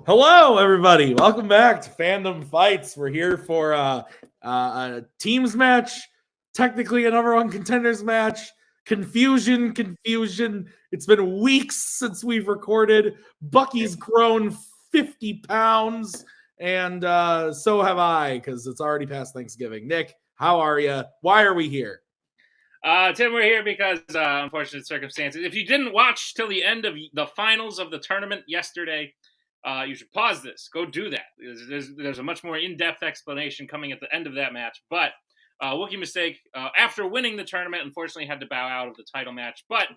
Hello, everybody. Welcome back to Fandom Fights. We're here for a teams match, technically a number one contenders match. Confusion. It's been weeks since we've recorded. Bucky's grown 50 pounds, and so have I, because it's already past Thanksgiving. Nick, how are you? Why are we here? Tim, we're here because unfortunate circumstances. If you didn't watch till the end of the finals of the tournament yesterday, you should pause this. Go do that. There's a much more in-depth explanation coming at the end of that match. But Wookiee Mistake, after winning the tournament, unfortunately had to bow out of the title match. But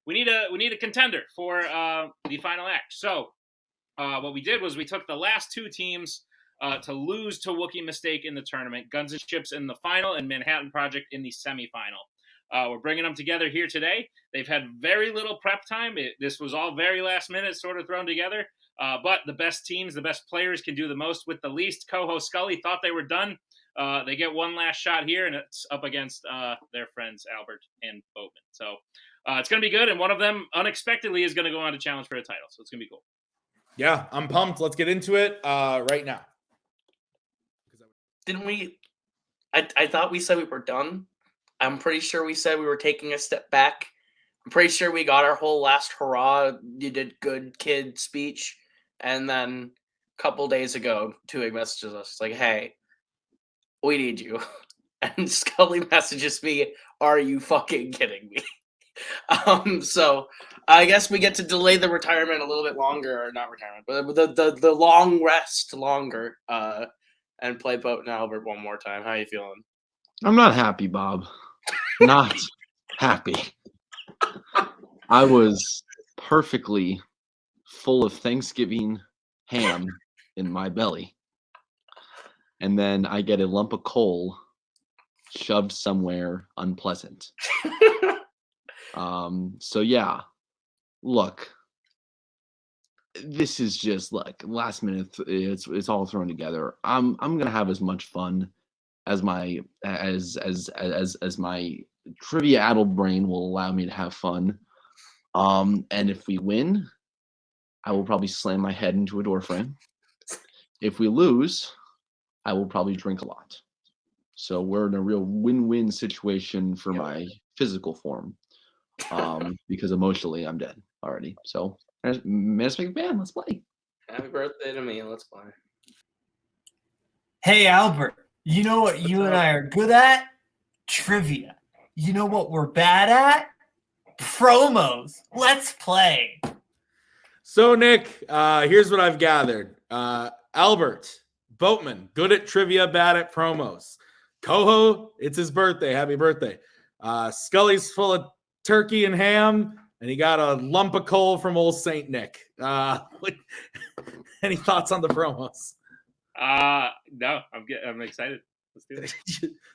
we need a contender for the final act. So what we did was we took the last two teams to lose to Wookiee Mistake in the tournament, Guns and Ships in the final, and Manhattan Project in the semifinal. We're bringing them together here today. They've had very little prep time. This was all very last minute, sort of thrown together. But the best teams, the best players can do the most with the least. Koho Scully thought they were done. They get one last shot here, and it's up against their friends Albert and Boatman. So it's going to be good, and one of them unexpectedly is going to go on to challenge for a title. So it's going to be cool. Yeah, I'm pumped. Let's get into it right now. Didn't we? I thought we said we were done. I'm pretty sure we said we were taking a step back. I'm pretty sure we got our whole last hurrah, you did good kid speech. And then a couple days ago, Twohig messages us like, hey, we need you. And Scully messages me, are you fucking kidding me? So I guess we get to delay the retirement a little bit longer, or not retirement, but the long rest longer, and play Boat and Albert one more time. How you feeling? I'm not happy, Bob. Not happy. I was perfectly full of Thanksgiving ham in my belly. And then I get a lump of coal shoved somewhere unpleasant. So yeah, look, this is just like last minute. It's all thrown together. I'm gonna have as much fun as my trivia addled brain will allow me to have fun. And if we win, I will probably slam my head into a door frame. If we lose, I will probably drink a lot. So we're in a real win-win situation for my physical form. Because emotionally I'm dead already. So Mystic Band, let's play. Happy birthday to me. Let's play. Hey Albert, you know what you and I are good at? Trivia. You know what we're bad at? Promos. Let's play. So, Nick, here's what I've gathered. Albert, Boatman, good at trivia, bad at promos. Koho, it's his birthday. Happy birthday. Scully's full of turkey and ham, and he got a lump of coal from old Saint Nick. Any thoughts on the promos? No, I'm excited. Let's do it.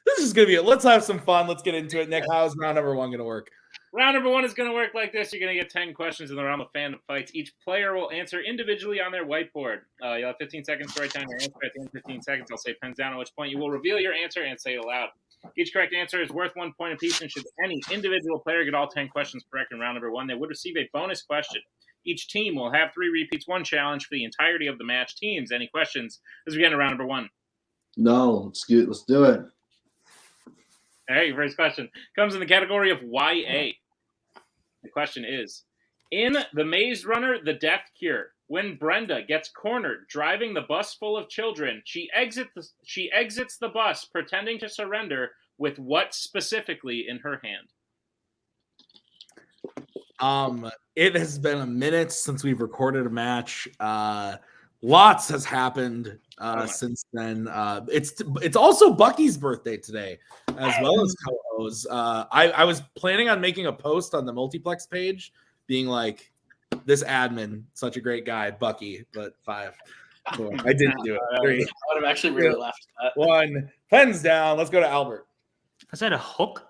This is going to be it. Let's have some fun. Let's get into it. Nick, how's round number one going to work? Round number one is going to work like this. You're going to get 10 questions in the realm of Fandom Fights. Each player will answer individually on their whiteboard. You'll have 15 seconds to write down your answer. At the end of 15 seconds, I'll say pens down, at which point you will reveal your answer and say it aloud. Each correct answer is worth 1 point apiece, and should any individual player get all 10 questions correct in round number one, they would receive a bonus question. Each team will have 3 repeats, 1 challenge for the entirety of the match. Teams, any questions as we get into round number one? No, let's do it. All right, your first question comes in the category of YA. The question is, in The Maze Runner, The Death Cure, when Brenda gets cornered driving the bus full of children, she exits the bus pretending to surrender with what specifically in her hand? It has been a minute since we've recorded a match. Lots has happened since then. It's also Bucky's birthday today, as well as Koho's. I was planning on making a post on the Multiplex page, being like, "This admin, such a great guy, Bucky." But 5, 4. I didn't do it. 3. I would have actually really laughed at that. 1. Pens down. Let's go to Albert. Is that a hook?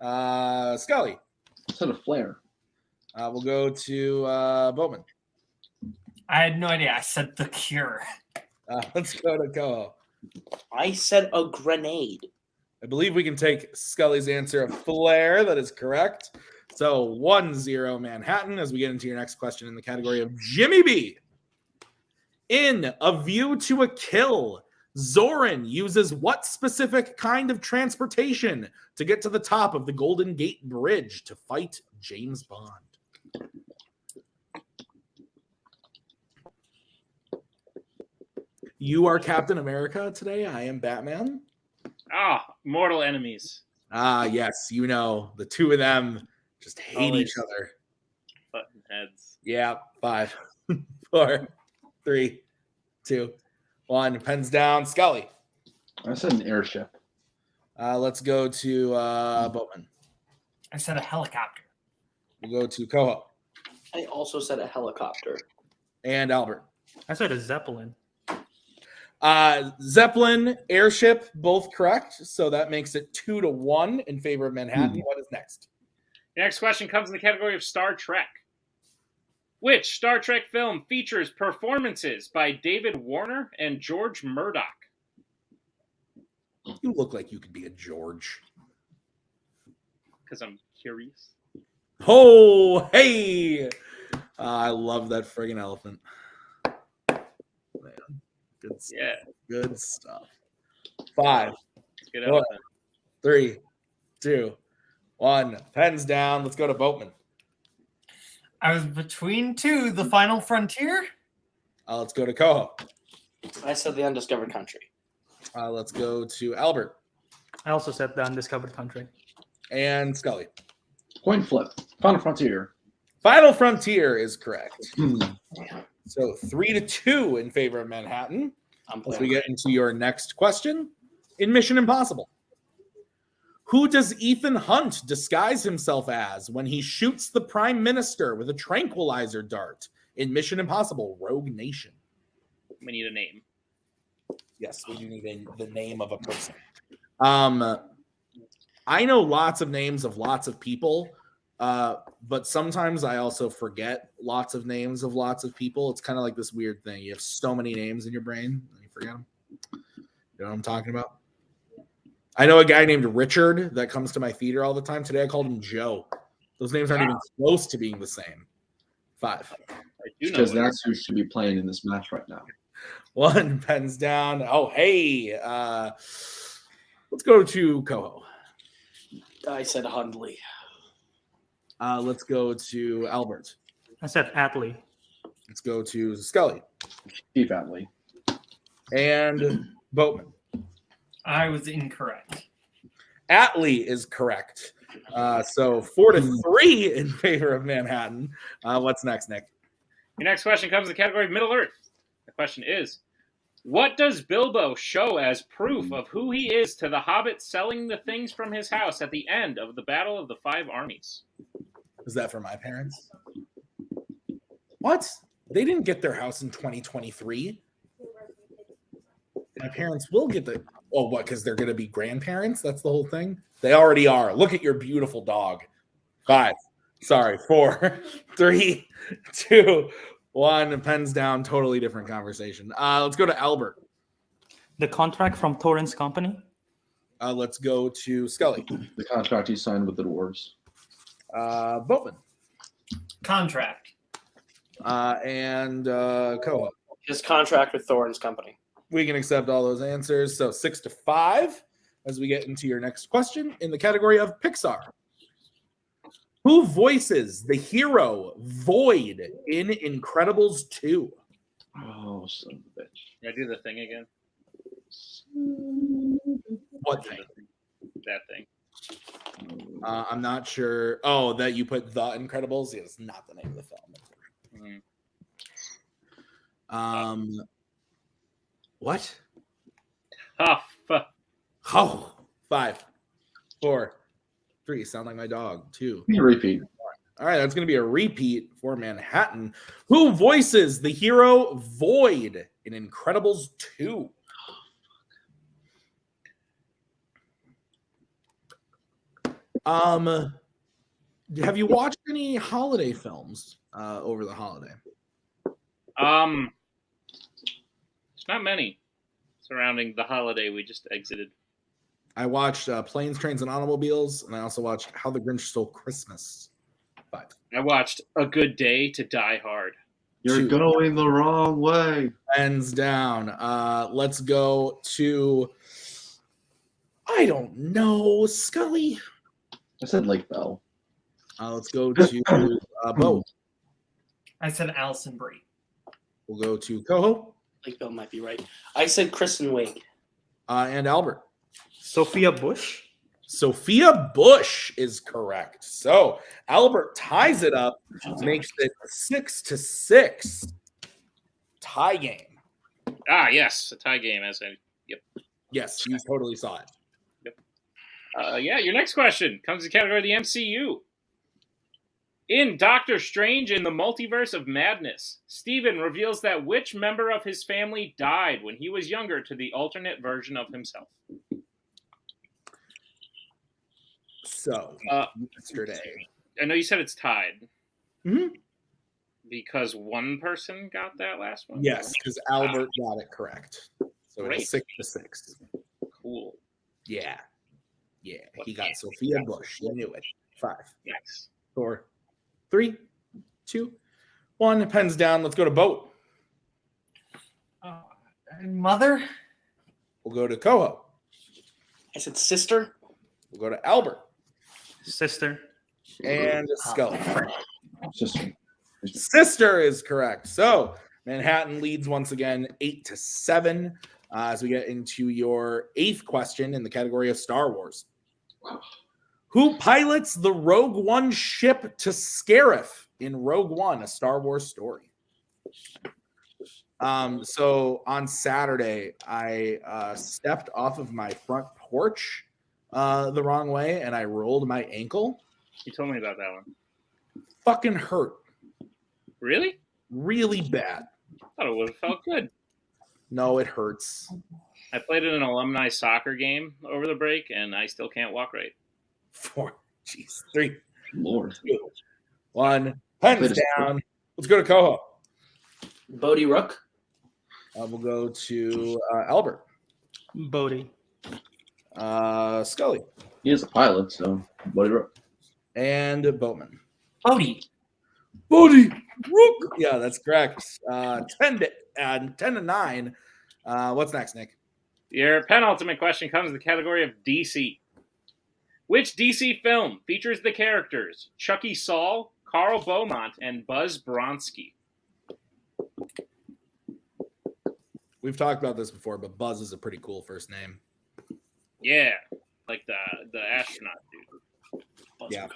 Scully. I said a flare. We'll go to Boatman. I had no idea. I said The Cure. Let's go to Koho. I said a grenade. I believe we can take Scully's answer of flare. That is correct. So 1-0 Manhattan as we get into your next question in the category of Jimmy B. In A View to a Kill, Zoran uses what specific kind of transportation to get to the top of the Golden Gate Bridge to fight James Bond? You are Captain America today. I am Batman. Mortal enemies. Yes, you know, the two of them just hate Always. each other. Button heads. Yeah, 5, 4, 3, 2, 1. Pens down. Scully. I said an airship. Let's go to Boatman. I said a helicopter. We'll go to Koho I also said a helicopter. and Albert. I said a zeppelin. Zeppelin, airship, both correct. So that makes it 2-1 in favor of Manhattan. What is next? The next question comes in the category of Star Trek. Which Star Trek film features performances by David Warner and George Murdoch? You look like you could be a George. Because I'm curious. Oh, hey! I love that friggin' elephant. Man, good stuff. Yeah, Good stuff. 5, it's a good What? elephant. 3, 2, 1. Pens down. Let's go to Boatman. I was between two. The Final Frontier. Let's go to Koho. I said the undiscovered country. Let's go to Albert I also said the undiscovered country. and Scully. Coin flip. Final Frontier. Final Frontier is correct. Hmm. So 3-2 in favor of Manhattan. I'm As playing. we get into your next question, in Mission Impossible, who does Ethan Hunt disguise himself as when he shoots the Prime Minister with a tranquilizer dart in Mission Impossible: Rogue Nation? We need a name. Yes, we do need the name of a person. I know lots of names of lots of people, but sometimes I also forget lots of names of lots of people. It's kind of like this weird thing. You have so many names in your brain, and you forget them. You know what I'm talking about? I know a guy named Richard that comes to my theater all the time. Today I called him Joe. Those names aren't even close to being the same. 5. I do know. Because what- that's who should be playing in this match right now. 1. Pens down. Oh, hey. Let's go to Koho. I said Hundley. Let's go to Albert. I said Atlee. Let's go to Scully Chief Atlee. and Boatman. I was incorrect. Atlee is correct. So 4-3 in favor of Manhattan. What's next, Nick? Your next question comes in the category of Middle Earth. The question is, what does Bilbo show as proof of who he is to the Hobbit selling the things from his house at the end of the Battle of the Five Armies? Is that for my parents? What? They didn't get their house in 2023. My parents will get the... Oh, what? Because they're going to be grandparents? That's the whole thing? They already are. Look at your beautiful dog. 5. Sorry. 4, 3, 2, 1. Pens down. Totally different conversation. Let's go to Albert. The contract from Torrance Company. Let's go to Scully. The contract he signed with the Dwarves. Boatman. Contract. And Koho. His contract with Thorne's company. We can accept all those answers. So 6-5 as we get into your next question in the category of Pixar. Who voices the hero Voyd in Incredibles 2? Oh, son of a bitch. Can I do the thing again? What thing? That thing. I'm not sure. Oh, that you put The Incredibles? Yeah, it's not the name of the film. What? Tough. Oh, 5, 4, 3. Sound like my dog. 2. Can you repeat? All right, that's going to be a repeat for Manhattan. Who voices the hero Voyd in Incredibles 2? Have you watched any holiday films over the holiday? There's not many surrounding the holiday we just exited. I watched Planes, Trains, and Automobiles, and I also watched How the Grinch Stole Christmas. 5. I watched A Good Day to Die Hard. You're 2. going the wrong way. Hands down. Let's go to, I don't know, Scully. I said Lake Bell. Let's go to Bo. I said Allison Brie. We'll go to Koho Like Bill might be right. I said Kristen Wiig. and Albert. Sophia Bush. Sophia Bush is correct. So Albert ties it up, makes it 6-6. Tie game. Ah, yes, a tie game. As I, Yes, you totally saw it. yeah. Your next question comes in the category of the MCU. In Doctor Strange in the Multiverse of Madness, Stephen reveals that which member of his family died when he was younger to the alternate version of himself. So yesterday. I know you said it's tied. Mhm. Because one person got that last one? Yes, because Albert got it correct. So Great. it's 6-6. Cool. Yeah. Yeah. He got Sophia Bush. You knew it. 5, Nice. 4, 3, 2, 1. Pens down. Let's go to Boat. Mother? We'll go to Koho. I said sister. We'll go to Albert Sister. and Scully. Sister. Sister is correct. So Manhattan leads once again 8-7 as we get into your 8th question in the category of Star Wars. Who pilots the Rogue One ship to Scarif in Rogue One, a Star Wars story? So on Saturday, I stepped off of my front porch the wrong way and I rolled my ankle. You told me about that one. Fucking hurt. Really? Really bad. I thought it would have felt good. No, it hurts. I played in an alumni soccer game over the break, and I still can't walk right. 4, jeez, 3, Lord. 2, 1. Pens down. Let's go to Koho. Bodie Rook. We'll go to Albert. Bodhi. Scully. He is a pilot, so Buddy Rook. And Boatman. Bodie. Bodhi Rook. Yeah, that's correct. 10-9. What's next, Nick? Your penultimate question comes in the category of DC. Which DC film features the characters Chucky Saul, Carl Beaumont, and Buzz Bronski? We've talked about this before, but Buzz is a pretty cool first name. Yeah, like the astronaut dude. Buzz Yeah.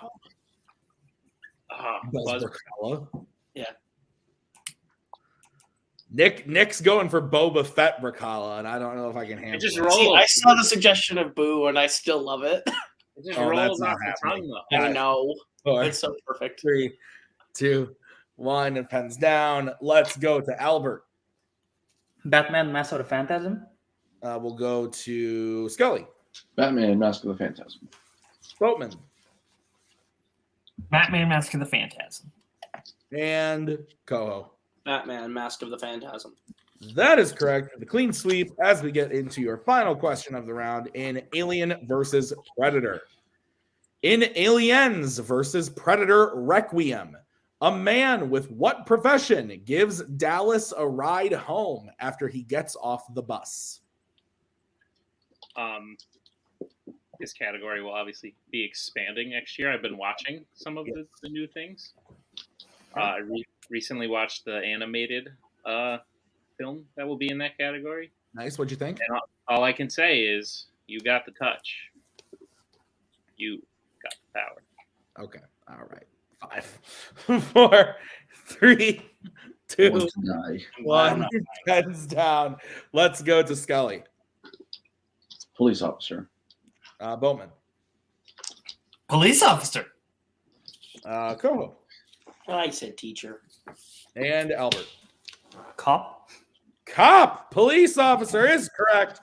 Brzakala. Buzz Buzz. Brzakala. Yeah. Nick's going for Boba Fett Brzakala, and I don't know if I can handle just it. roll- See, I saw the suggestion of Boo, and I still love it. It just Oh, rolls that's not off the happening. tongue, though. I know. 4, It's so perfect. 3, 2, 1, and pens down. Let's go to Albert. Batman Mask of the Phantasm. We'll go to Scully. Batman, Mask of the Phantasm. Boatman. Batman Mask of the Phantasm. And Koho. Batman, Mask of the Phantasm. That is correct. The clean sweep as we get into your final question of the round in Alien versus Predator. In Aliens versus Predator Requiem, a man with what profession gives Dallas a ride home after he gets off the bus? This category will obviously be expanding next year. I've been watching some of the new things. I recently watched the animated film that will be in that category. Nice. What'd you think? And all I can say is, you got the touch. You got the power. Okay. All right. 5, 4, 3, 2, Wants to die. 1. Pens down. Let's go to Scully. Police officer. Boatman. Police officer. Koho. I said teacher. And Albert. Cop. Cop, police officer is correct.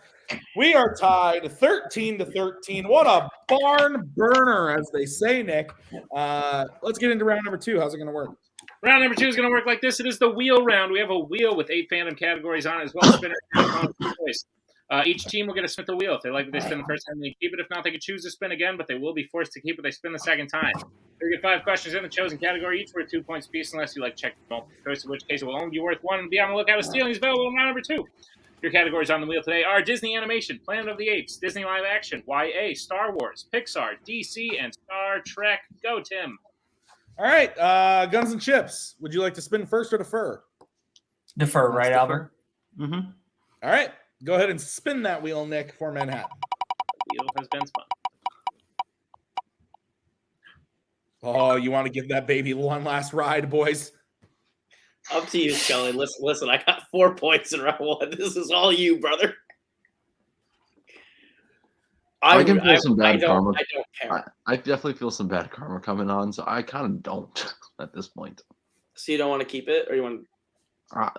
We are tied 13-13. What a barn burner, as they say, Nick. Let's get into round number 2. How's it going to work? Round number 2 is going to work like this. It is the wheel round. We have a wheel with 8 fandom categories on it as well. Spinner choice. Each team will get to spin the wheel. If they like what they spin the first time, they keep it. If not, they can choose to spin again, but they will be forced to keep it. They spin the second time. You get 5 questions in the chosen category, each worth 2 points apiece, unless you like check multiple choice, in which case it will only be worth 1. And be on the lookout. A stealing is available in round number 2. Your categories on the wheel today are Disney Animation, Planet of the Apes, Disney Live Action, YA, Star Wars, Pixar, DC, and Star Trek. Go, Tim. All right, Guns and Chips. Would you like to spin first or defer? Defer, right, defer. Albert? Mm-hmm. All right, go ahead and spin that wheel, Nick, for Manhattan. The wheel has been spun. Oh, you want to give that baby one last ride, boys? Up to you, Scully. Listen, I got 4 points in round 1. This is all you, brother. I can feel some bad karma. I don't care. I definitely feel some bad karma coming on, so I kind of don't at this point. So you don't want to keep it, or you want?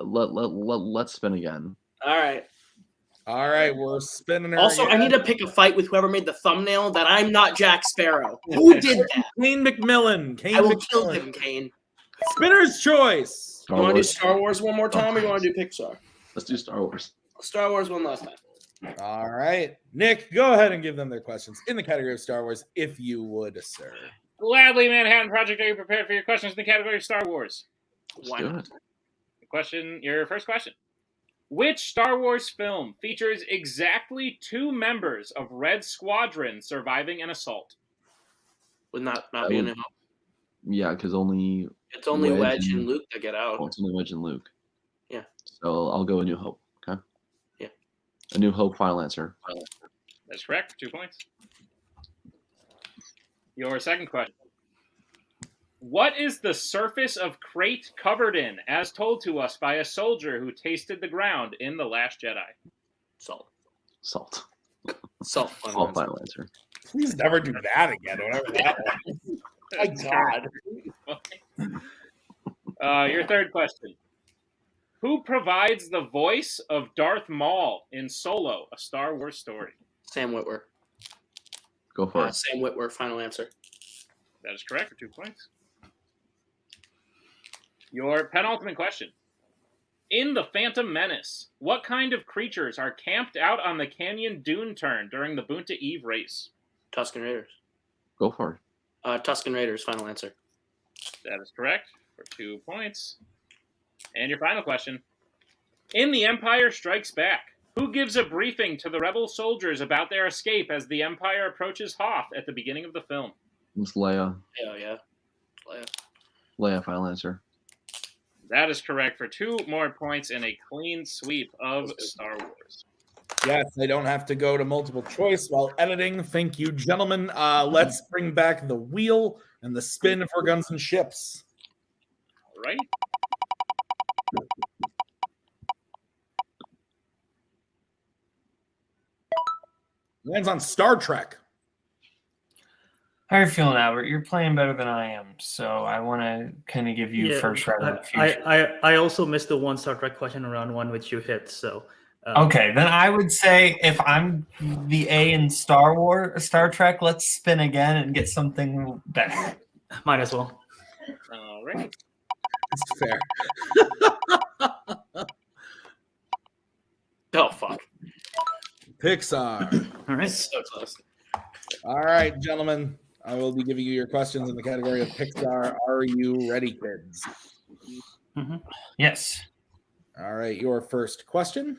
Let's spin again. All right. All right, we're spinning her Also, again. I need to pick a fight with whoever made the thumbnail that I'm not Jack Sparrow. Who did that? Kane McMillan. Kane I will McMillan. kill him, Kane. Spinner's choice. Star You want to do Wars. Star Wars one more time, or you want to do Pixar? Let's do Star Wars. Star Wars one last time. All right, Nick, go ahead and give them their questions in the category of Star Wars, if you would, sir. Gladly, Manhattan Project. Are you prepared for your questions in the category of Star Wars? Let's Why do not? it. Your first question. Which Star Wars film features exactly 2 members of Red Squadron surviving an assault? Would not be enough. Yeah, because only It's only Wedge Wedge and- and Luke that get out. it's only Wedge and Luke. Yeah. So I'll go A New Hope. Okay. Yeah. A New Hope. Final answer. That's correct for 2 points. Your second question. What is the surface of Crate covered in, as told to us by a soldier who tasted the ground in The Last Jedi? Salt. Salt. Salt. All final answer. Please never do that again. Whatever that was. My God. Your third question. Who provides the voice of Darth Maul in Solo, a Star Wars story? Sam Witwer. Go for it. Sam Witwer. Final answer. That is correct for 2 points. Your penultimate question. In The Phantom Menace, what kind of creatures are camped out on the Canyon Dune turn during the Boonta Eve race? Tusken Raiders. Go for it. Tusken Raiders. Final answer. That is correct for 2 points. And your final question. In The Empire Strikes Back, who gives a briefing to the rebel soldiers about their escape as the Empire approaches Hoth at the beginning of the film? It's Leia. Hell yeah. Leia. Leia. Final answer. That is correct for 2 more points in a clean sweep of Star Wars. Yes, I don't have to go to multiple choice while editing. Thank you, gentlemen. Let's bring back the wheel and the spin for Guns and Ships. All right. Lands on Star Trek. How are you feeling, Albert? You're playing better than I am, so I want to kind of give you first right of the future. I also missed the 1 Star Trek question in round 1, which you hit. So Okay, then I would say if I'm the A in Star Trek, let's spin again and get something better. might as well. All right. It's fair. Oh, fuck. Pixar. All right. So close. All right, gentlemen. I will be giving you your questions in the category of Pixar. Are you ready, kids? Mm-hmm. Yes. All right, your first question.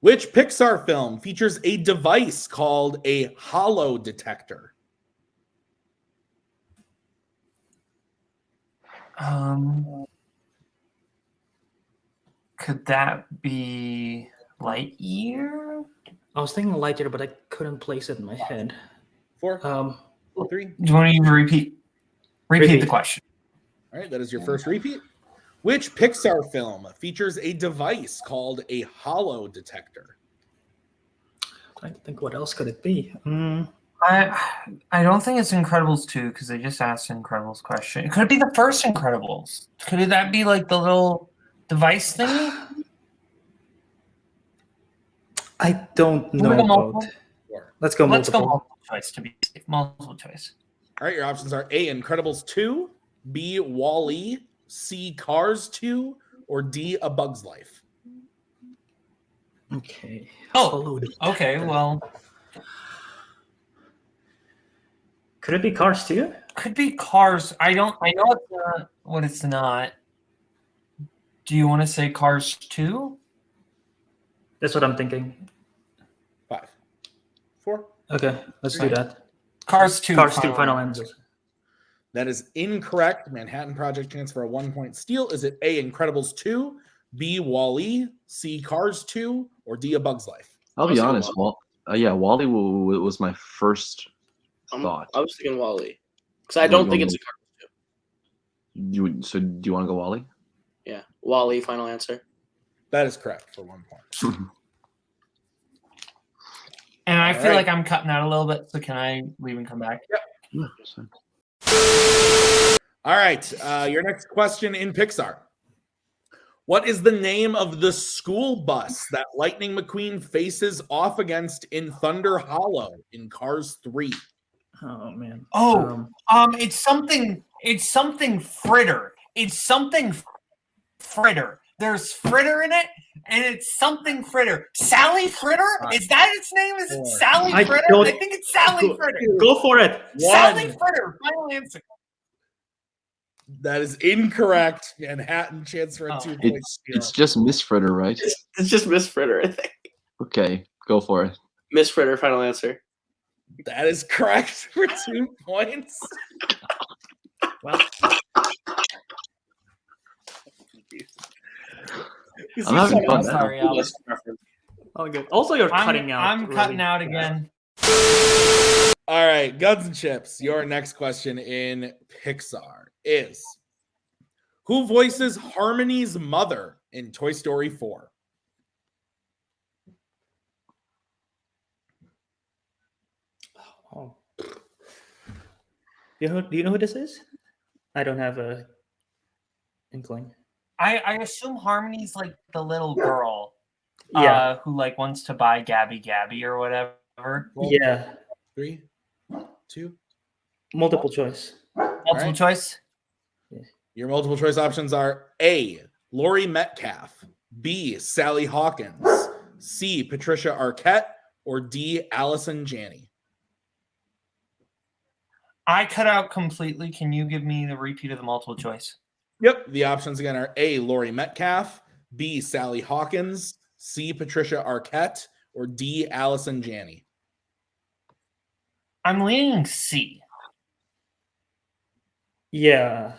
Which Pixar film features a device called a hollow detector? Could that be Lightyear? I was thinking Lightyear, but I couldn't place it in my head. 4, 3. Do you want to repeat the question? All right, that is your first repeat. Which Pixar film features a device called a hollow detector? I think what else could it be? I don't think it's Incredibles 2 because they just asked an Incredibles question. Could it be the first Incredibles? Could that be like the little device thingy? I don't know. Let's go Let's go multiple. multiple choice to be safe. Multiple choice. All right, your options are A, Incredibles 2, B, Wall-E, C, Cars 2, or D, A Bug's Life. Okay. Oh, Follow the okay. chapter. Well, Could it be Cars too? could be Cars. I know it's not what it's not. Do you want to say Cars 2? That's what I'm thinking. 5, 4. Okay, let's do that. Cars 2. Cars 2, final answer. That is incorrect. Manhattan Project chance for a 1-point steal. Is it A, Incredibles 2, B, Wall-E, C, Cars 2, or D, A Bug's Life? I'll be thinking honest. Wall-E was my first thought. I was thinking Wall-E because I don't think it's a Cars 2. So do you want to go Wall-E? Yeah, Wall-E, final answer. That is correct for 1 point. And I All feel right. like I'm cutting out a little bit, so can I leave and come back? Yeah. All right. Your next question in Pixar. What is the name of the school bus that Lightning McQueen faces off against in Thunder Hollow in Cars 3? Oh man. Oh, it's something fritter. It's something fritter. There's fritter in it, and it's something fritter. Sally Fritter? Is that its name? Is it Sally I Fritter? don't- I think it's Sally Fritter. Go for it. Sally Fritter. Final answer. That is incorrect. Manhattan chance for a 2-point steal. It's just Miss Fritter, right? It's just Miss Fritter, I think. Okay, go for it. Miss Fritter, final answer. That is correct for 2 points. Well, This I'm is having so fun awesome. now. Sorry, Alex. all good. Also, you're cutting out. I'm really cutting out bad. again. All right, Guns and Chips. Your next question in Pixar is: who voices Harmony's mother in Toy Story 4? Oh. Do you know who this is? I don't have a inkling. I assume Harmony's like the little girl Yeah. who like wants to buy Gabby or whatever. Yeah. 3, 2. Multiple choice. Multiple right. choice. Your multiple choice options are A, Laurie Metcalf, B, Sally Hawkins, C, Patricia Arquette, or D, Allison Janney. I cut out completely. Can you give me the repeat of the multiple choice? Yep. The options again are A, Laurie Metcalf, B, Sally Hawkins, C, Patricia Arquette, or D, Allison Janney. I'm leaning C. Yeah.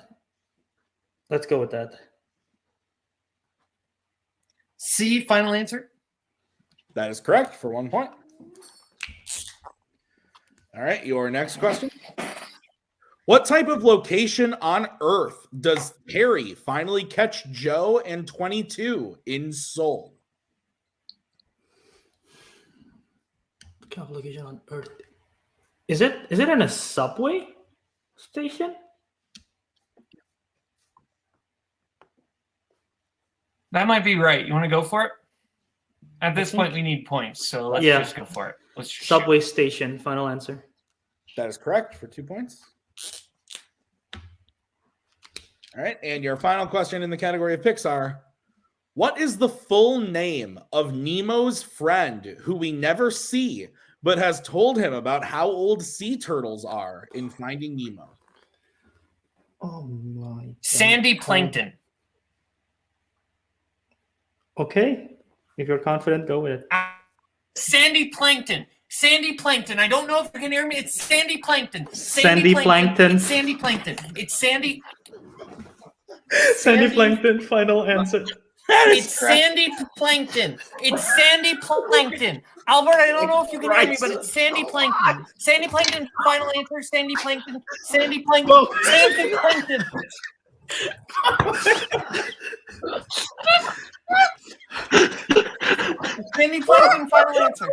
Let's go with that. C, final answer. That is correct for 1 point. All right, your next question. What type of location on Earth does Perry finally catch Joe and 22 in Seoul? What kind of location on Earth? Is it in a subway station? That might be right. You want to go for it? At this point, we need points, so let's Yeah. just go for it. Let's just Subway station. Final answer. That is correct for 2 points. All right, and your final question in the category of Pixar. What is the full name of Nemo's friend who we never see but has told him about how old sea turtles are in Finding Nemo? Oh my. God. Sandy Plankton. Okay. If you're confident, go with it. Sandy Plankton. Sandy Plankton. I don't know if you can hear me. It's Sandy Plankton. Sandy Plankton. It's Sandy Plankton. It's Sandy. Sandy Plankton. Final answer. It's Sandy Plankton. It's Sandy Plankton. Albert, I don't know if you can hear me, but it's Sandy Plankton. Sandy Plankton. Final answer. Sandy Plankton. Sandy Plankton. Sandy Plankton. Sandy Plankton. Final answer.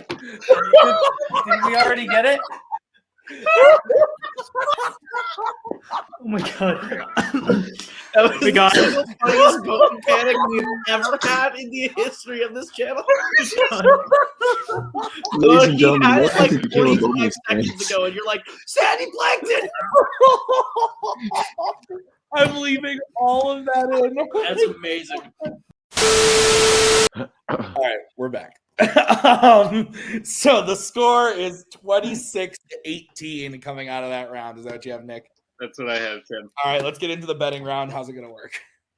Did we already get it? Oh my god. That was We got the it. single funniest voting panic we've ever had in the history of this channel. Ladies and He gentlemen, had it welcome to like the Caleb 45 Koho seconds experience. ago, and you're like, Sandy Plankton! I'm leaving all of that in. That's amazing. All right, we're back. So the score is 26-18 coming out of that round. Is that what you have, Nick? That's what I have, Tim. All right, let's get into the betting round. How's it going to work?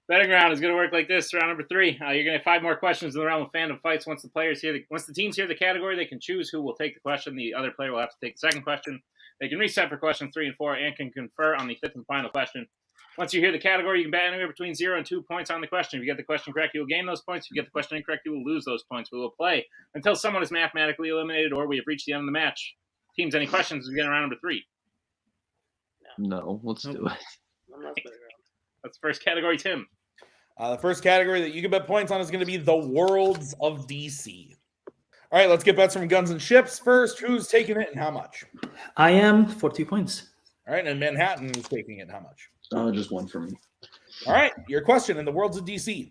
Betting round is going to work like this. Round number 3. You're going to have 5 more questions in the round of Fandom Fights. Once the teams hear the category, they can choose who will take the question. The other player will have to take the second question. They can reset for questions 3 and 4 and can confer on the 5th and final question. Once you hear the category, you can bet anywhere between 0 and 2 points on the question. If you get the question correct, you will gain those points. If you get the question incorrect, you will lose those points. We will play until someone is mathematically eliminated or we have reached the end of the match. Teams, any questions? We get round number 3. No, let's do it. That's the first category, Tim. The first category that you can bet points on is going to be the Worlds of DC. All right, let's get bets from Guns and Ships first. Who's taking it and how much? I am for 2 points. All right, and Manhattan is taking it and how much? Just one for me. All right, your question in the Worlds of DC.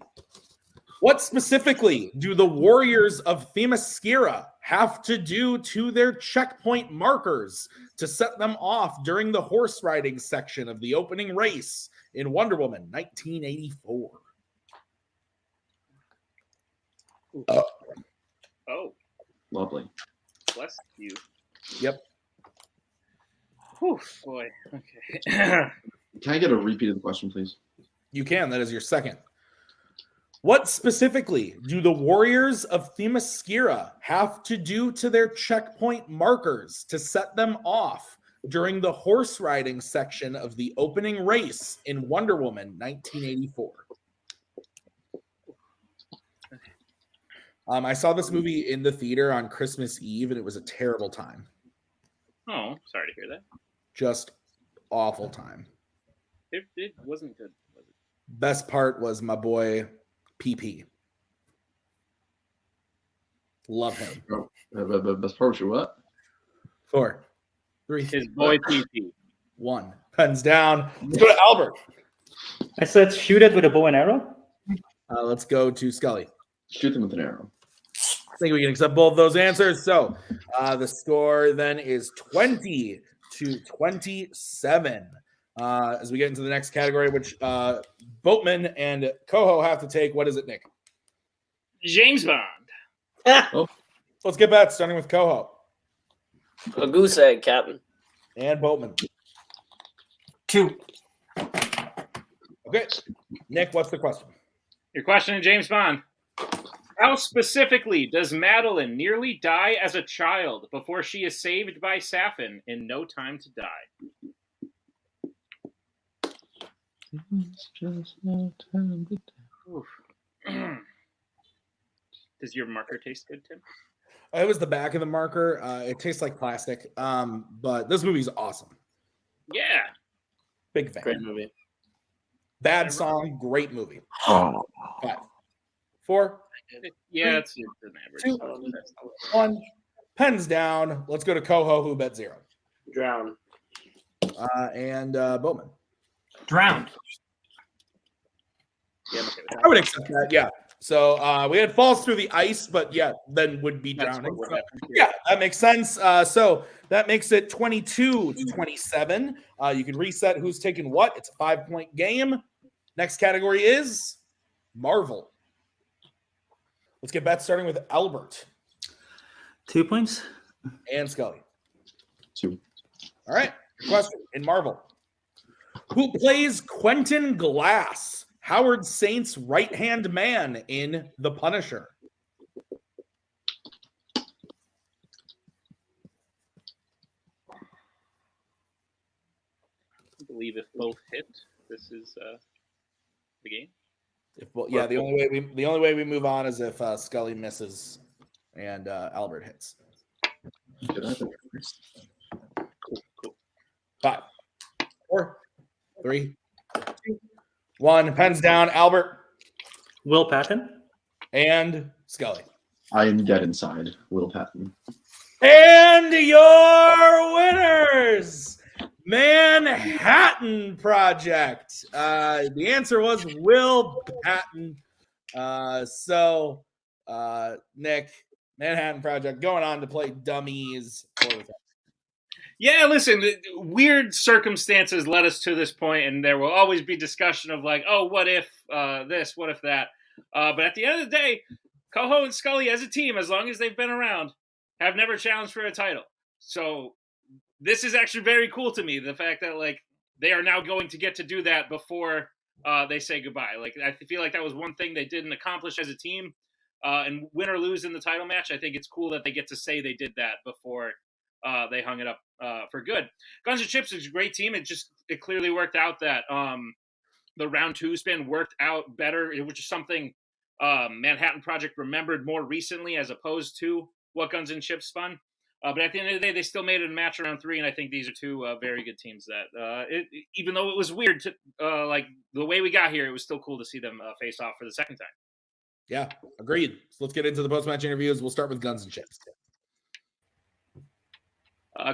What specifically do the Warriors of Themyscira have to do to their checkpoint markers to set them off during the horse riding section of the opening race in Wonder Woman 1984? Oh, Lovely. bless you. Yep. Whew, boy. Okay. Can I get a repeat of the question, please? You can. That is your second. What specifically do the Warriors of Themyscira have to do to their checkpoint markers to set them off during the horse riding section of the opening race in Wonder Woman 1984? I saw this movie in the theater on Christmas Eve, and it was a terrible time. Oh, sorry to hear that. Just awful time. It wasn't good, was it? Best part was my boy PP. Love him. Best part was your what? 4, 3, His boy PP. 1. Pens down. Let's go to Albert. I said shoot it with a bow and arrow. Let's go to Scully. Shoot them with an arrow. I think we can accept both those answers. So the score then is 20-27. As we get into the next category, which Boatman and Koho have to take. What is it, Nick? James Bond. Let's get back, starting with Koho. A goose egg, Captain. And Boatman. 2. Okay. Nick, what's the question? Your question, James Bond. How specifically does Madeline nearly die as a child before she is saved by Safin in No Time to Die? It's just no time to Oof. Does your marker taste good, Tim? It was the back of the marker. It tastes like plastic. But this movie's awesome. Yeah. Big fan. Great movie. Bad song, great movie. Oh. 5, 4, Yeah, it's an average. 2, 1. Pens down. Let's go to Koho, who bet 0. Drown. And Boatman. Drowned. Yeah, I'm okay with that. I would accept that, yeah. So we had falls through the ice, but yeah, then would be That's drowning. what So, happened here. yeah, that makes sense. So that makes it 22-27. You can reset who's taking what. It's a 5-point game. Next category is Marvel. Let's get bets starting with Albert 2 points. and Scully. 2. All right, question in Marvel. Who plays Quentin Glass, Howard Saint's right-hand man in The Punisher? I believe if both hit, this is the game. Yeah, the only way we move on is if Scully misses and Albert hits. Cool. 5, 4, 3, 2, 1. Pens down. Albert Will Patton. and Scully. I am dead inside. Will Patton. And your winners, Manhattan Project. The answer was Will Patton. Nick, Manhattan Project going on to play dummies. Yeah, listen, weird circumstances led us to this point, and there will always be discussion of like, oh, what if this, what if that? But at the end of the day, Koho and Scully as a team, as long as they've been around, have never challenged for a title. So this is actually very cool to me, the fact that like they are now going to get to do that before they say goodbye. Like I feel like that was one thing they didn't accomplish as a team, and win or lose in the title match. I think it's cool that they get to say they did that before they hung it up for good. Guns and Chips is a great team. It clearly worked out that the round 2 spin worked out better, which is something Manhattan Project remembered more recently as opposed to what Guns and Chips spun. But at the end of the day, they still made it a match around 3, and I think these are 2 very good teams that, even though it was weird to like the way we got here, it was still cool to see them face off for the second time. Yeah, agreed. So let's get into the post-match interviews. We'll start with Guns and Chips.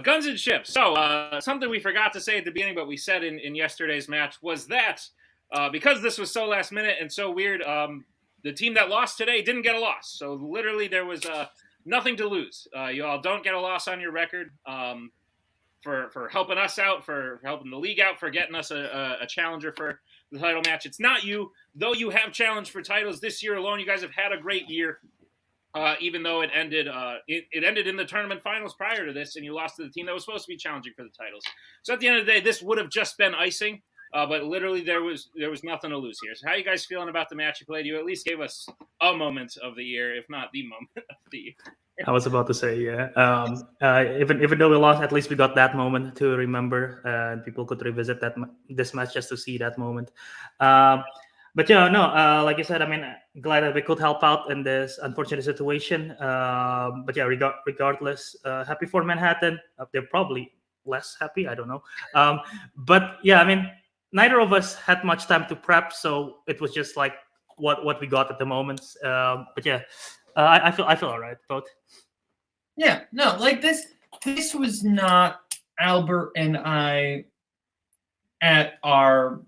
Guns and Chips. So something we forgot to say at the beginning, but we said in yesterday's match was that because this was so last minute and so weird, the team that lost today didn't get a loss. So literally there was nothing to lose. You all don't get a loss on your record for helping us out, for helping the league out, for getting us a challenger for the title match. It's not you, though you have challenged for titles this year alone. You guys have had a great year. Even though it ended in the tournament finals prior to this, and you lost to the team that was supposed to be challenging for the titles. So at the end of the day, this would have just been icing, but literally there was nothing to lose here. So how are you guys feeling about the match you played? You at least gave us a moment of the year, if not the moment of the year. I was about to say, yeah. Even though we lost, at least we got that moment to remember, and people could revisit this match just to see that moment. But yeah, no, like you said, I mean, glad that we could help out in this unfortunate situation. But yeah, regardless, happy for Manhattan. They're probably less happy, I don't know. But yeah, I mean, neither of us had much time to prep, so it was just like what we got at the moment. But yeah, I feel all right, both. Yeah, no, like this was not Albert and I at our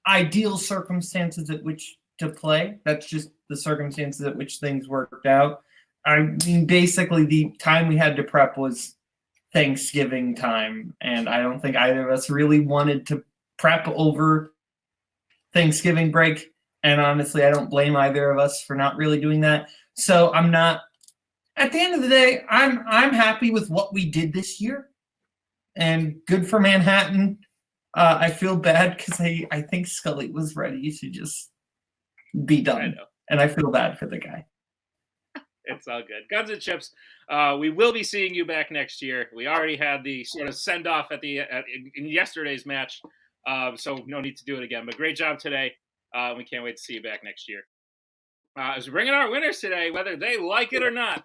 ideal circumstances at which to play. That's just the circumstances at which things worked out. I mean, basically the time we had to prep was Thanksgiving time, and I don't think either of us really wanted to prep over Thanksgiving break, and honestly, I don't blame either of us for not really doing that. So I'm not, at the end of the day, I'm happy with what we did this year, and good for Manhattan. I feel bad because I think Scully was ready to just be done, and I feel bad for the guy. It's all good. Guns and Chips, we will be seeing you back next year. We already had the sort of send-off in yesterday's match, so no need to do it again. But great job today. We can't wait to see you back next year. As we bring in our winners today, whether they like it or not.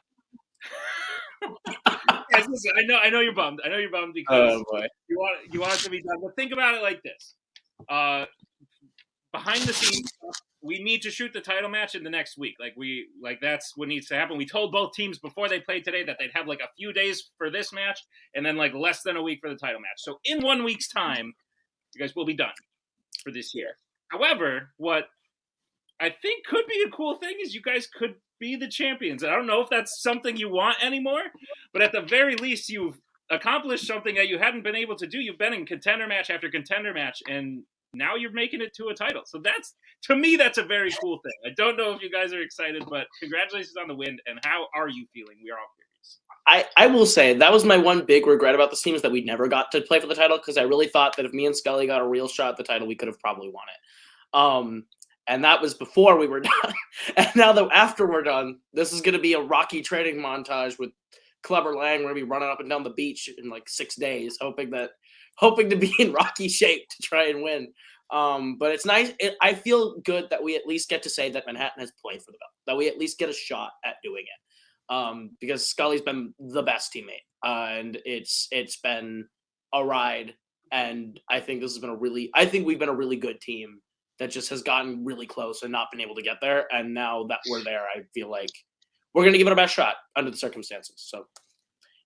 Guys, listen, I know you're bummed. I know you're bummed because you want it to be done. But think about it like this: behind the scenes, we need to shoot the title match in the next week. That's what needs to happen. We told both teams before they played today that they'd have like a few days for this match, and then like less than a week for the title match. So in 1 week's time, you guys will be done for this year. However, what I think could be a cool thing is you guys could be the champions. I don't know if that's something you want anymore, but at the very least, you've accomplished something that you hadn't been able to do. You've been in contender match after contender match, and now you're making it to a title. So that's, to me, that's a very cool thing. I don't know if you guys are excited, but congratulations on the win. And how are you feeling? We are all curious. I will say that was my one big regret about this team is that we never got to play for the title, because I really thought that if me and Scully got a real shot at the title, we could have probably won it. And that was before we were done. And now that after we're done, this is going to be a Rocky training montage with Clubber Lang. We're going to be running up and down the beach in like 6 days, hoping to be in Rocky shape to try and win. But it's nice. I feel good that we at least get to say that Manhattan has played for the belt, that we at least get a shot at doing it. Because Scully's been the best teammate, and it's been a ride. And I think this has been we've been a really good team that just has gotten really close and not been able to get there. And now that we're there, I feel like we're going to give it our best shot under the circumstances. So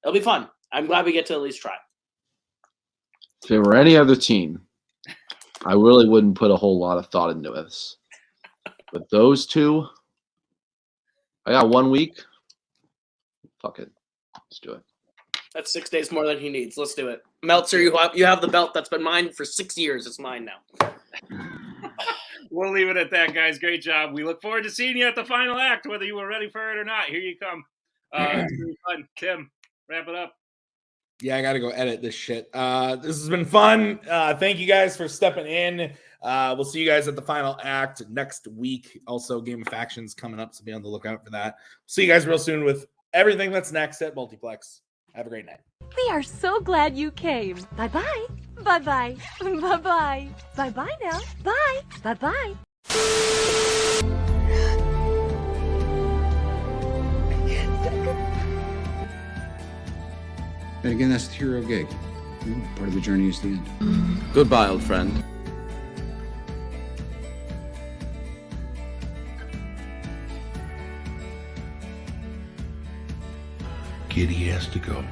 it'll be fun. I'm glad we get to at least try. If it were any other team, I really wouldn't put a whole lot of thought into this. But those two, I got 1 week. Fuck it. Let's do it. That's 6 days more than he needs. Let's do it. Meltzer, you have the belt that's been mine for 6 years. It's mine now. We'll leave it at that, guys. Great job. We look forward to seeing you at the final act, whether you were ready for it or not. Here you come. It's really fun. Tim, wrap it up. Yeah, I got to go edit this shit. This has been fun. Thank you guys for stepping in. We'll see you guys at the final act next week. Also, Game of Factions coming up, so be on the lookout for that. See you guys real soon with everything that's next at Multiplex. Have a great night. We are so glad you came. Bye-bye. Bye-bye. Bye-bye. Bye-bye now. Bye. Bye-bye. And again, that's the hero gig. Part of the journey is the end. Goodbye, old friend. Kitty has to go.